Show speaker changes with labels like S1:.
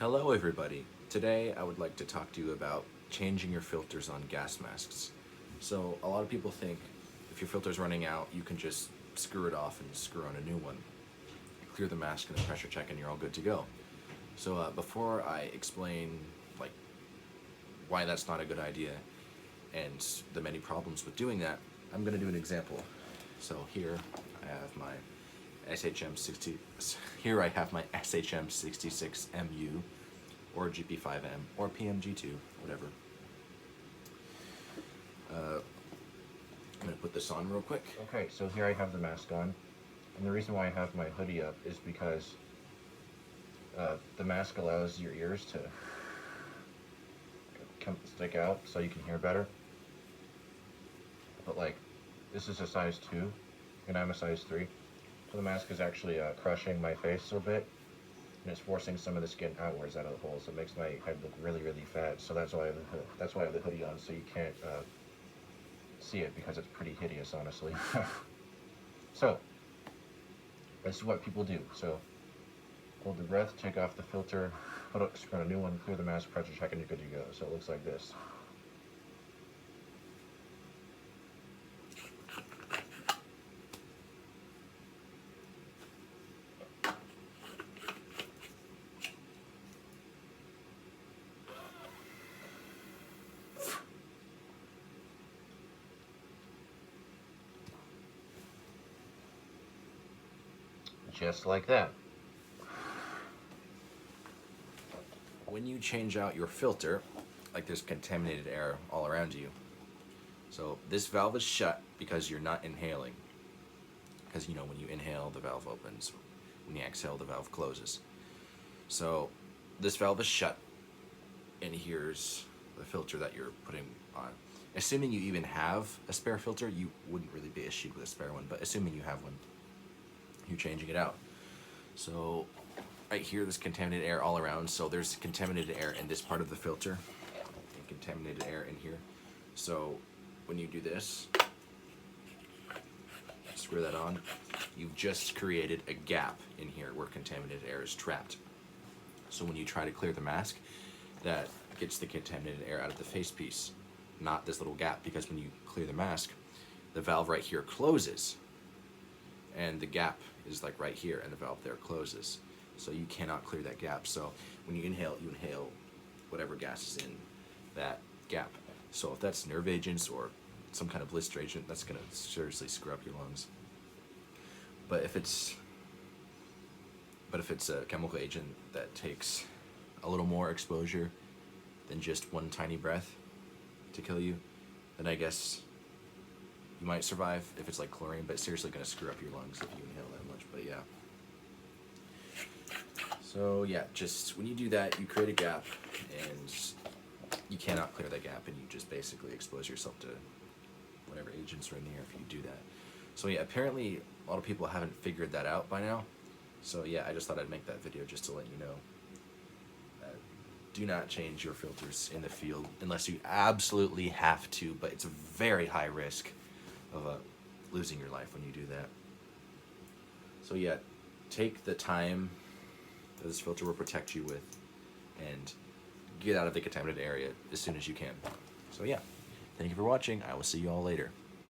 S1: Hello everybody. Today I would like to talk to you about changing your filters on gas masks. So a lot of people think if your filter's running out, you can just screw it off and screw on a new one. Clear the mask and the pressure check and you're all good to go. So before I explain like why that's not a good idea and the many problems with doing that, I'm going to do an example. So here I have my SHM60. Here I have my SHM66MU, or GP5M, or PMG2, whatever. I'm gonna put this on real quick.
S2: Okay, so here I have the mask on, and the reason why I have my hoodie up is because the mask allows your ears to stick out so you can hear better. But like, this is a size 2, and I'm a size 3. So the mask is actually crushing my face a bit, and it's forcing some of the skin outwards out of the hole, so it makes my head look really, really fat. So that's why I have the hoodie on, so you can't see it, because it's pretty hideous, honestly. So this is what people do. So hold the breath, take off the filter, screw on a new one, clear the mask, pressure check, and you're good to go. So it looks like this. Just like that.
S1: When you change out your filter, like there's contaminated air all around you. So this valve is shut because you're not inhaling. Because you know, when you inhale, the valve opens. When you exhale, the valve closes. So this valve is shut, and here's the filter that you're putting on. Assuming you even have a spare filter, you wouldn't really be issued with a spare one, but assuming you have one, you're changing it out. So right here, there's contaminated air all around. So there's contaminated air in this part of the filter and contaminated air in here. So when you do this, screw that on, you've just created a gap in here where contaminated air is trapped. So when you try to clear the mask, that gets the contaminated air out of the face piece, not this little gap, because when you clear the mask, the valve right here closes and the gap is like right here, and the valve there closes. So you cannot clear that gap. So when you inhale whatever gas is in that gap. So if that's nerve agents or some kind of blister agent, that's gonna seriously screw up your lungs. But if it's a chemical agent that takes a little more exposure than just one tiny breath to kill you, then I guess you might survive if it's like chlorine, but it's seriously gonna screw up your lungs if you inhale that much. But yeah. So yeah, just when you do that, you create a gap, and you cannot clear that gap, and you just basically expose yourself to whatever agents are in here if you do that. So yeah, apparently a lot of people haven't figured that out by now. So yeah, I just thought I'd make that video just to let you know. Do not change your filters in the field unless you absolutely have to, but it's a very high risk of losing your life when you do that. So yeah, take the time that this filter will protect you with and get out of the contaminated area as soon as you can. So yeah, thank you for watching. I will see you all later.